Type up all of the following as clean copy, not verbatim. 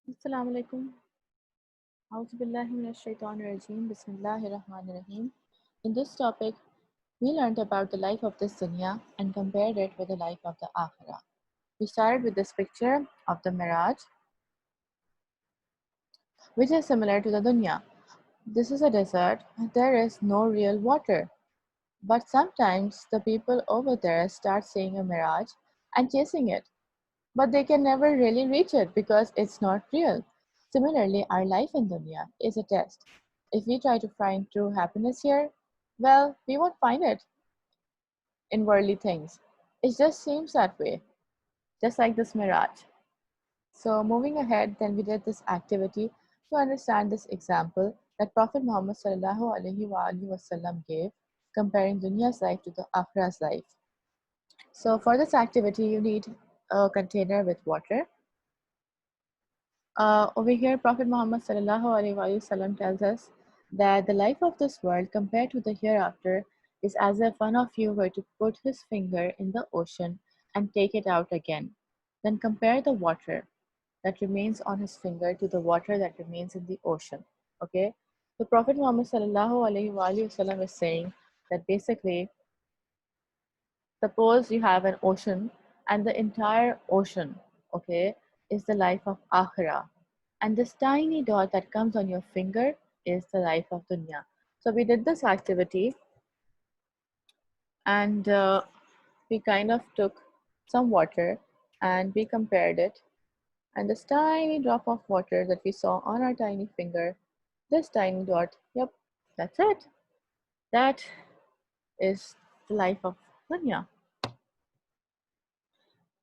Assalamu alaikum. A'udhu billahi minash shaitanir rajeem. Bismillahir rahmanir rahim. In this topic, we learned about the life of this dunya and compared it with the life of the akhirah. We started with this picture of the mirage, which is similar to the dunya. This is a desert. There is no real water. But sometimes the people over there start seeing a mirage and chasing it. But they can never really reach it because it's not real. Similarly, our life in dunya is a test. If we try to find true happiness here, well, we won't find it in worldly things. It just seems that way, just like this mirage. So, moving ahead, then we did this activity to understand this example that Prophet Muhammad ﷺ gave, comparing dunya's life to the akhirah's life. So, for this activity, you need a container with water. Over here, Prophet Muhammad ﷺ tells us that the life of this world compared to the hereafter is as if one of you were to put his finger in the ocean and take it out again. Then compare the water that remains on his finger to the water that remains in the ocean. Okay? The Prophet Muhammad ﷺ is saying that basically, suppose you have an ocean and the entire ocean, okay, is the life of akhirah. And this tiny dot that comes on your finger is the life of dunya. So we did this activity and we kind of took some water and we compared it. And this tiny drop of water that we saw on our tiny finger, this tiny dot, yep, that's it. That is the life of dunya.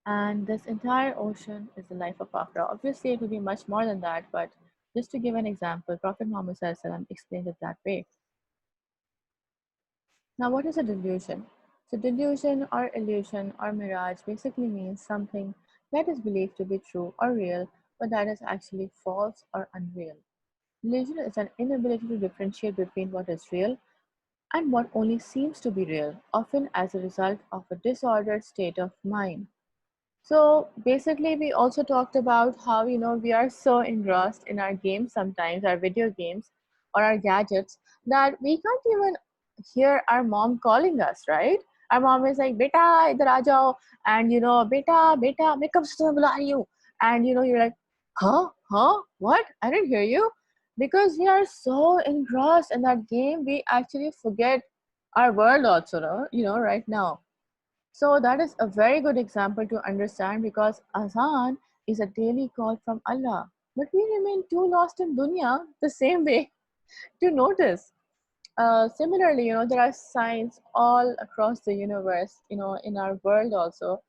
And this entire ocean is the life of Akhira. Obviously, it will be much more than that, but just to give an example, Prophet Muhammad SAW explained it that way. Now, what is a delusion? So, delusion or illusion or mirage basically means something that is believed to be true or real, but that is actually false or unreal. Delusion is an inability to differentiate between what is real and what only seems to be real, often as a result of a disordered state of mind. So basically, we also talked about how, we are so engrossed in our games sometimes, our video games or our gadgets, that we can't even hear our mom calling us, right? Our mom is like, beta, idhar aa jao. And, beta, मैं कब से तुम्हें बुला रही हूँ? And, you're like, huh, what? I didn't hear you. Because we are so engrossed in that game, we actually forget our world also, no? Right now. So that is a very good example to understand because Azan is a daily call from Allah. But we remain too lost in dunya the same way to notice. Similarly, there are signs all across the universe, in our world also,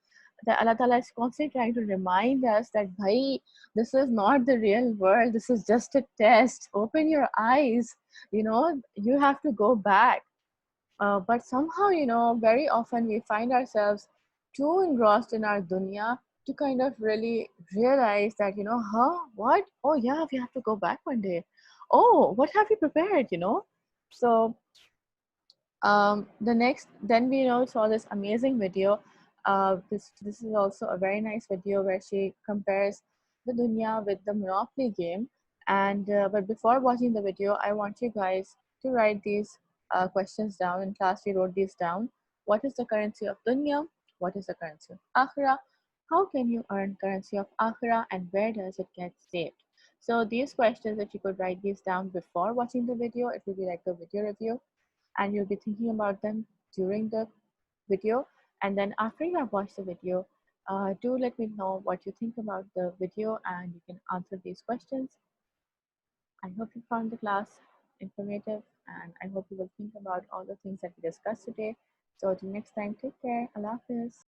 that Allah Ta'ala is constantly trying to remind us that, bhai, this is not the real world. This is just a test. Open your eyes. You have to go back. But somehow, very often we find ourselves too engrossed in our dunya to kind of really realize that, what? Oh, yeah, we have to go back one day. Oh, what have you prepared? So, then we, saw this amazing video. This is also a very nice video where she compares the dunya with the Monopoly game. And but before watching the video, I want you guys to write these questions down. In class, we wrote these down. What is the currency of dunya? What is the currency of akhirah? How can you earn currency of akhirah, and where does it get saved? So these questions, if you could write these down before watching the video, it will be like a video review and you'll be thinking about them during the video. And then after you have watched the video, do let me know what you think about the video and you can answer these questions. I hope you found the class informative and I hope you will think about all the things that we discussed today. So till next time, take care. Allah Hafiz.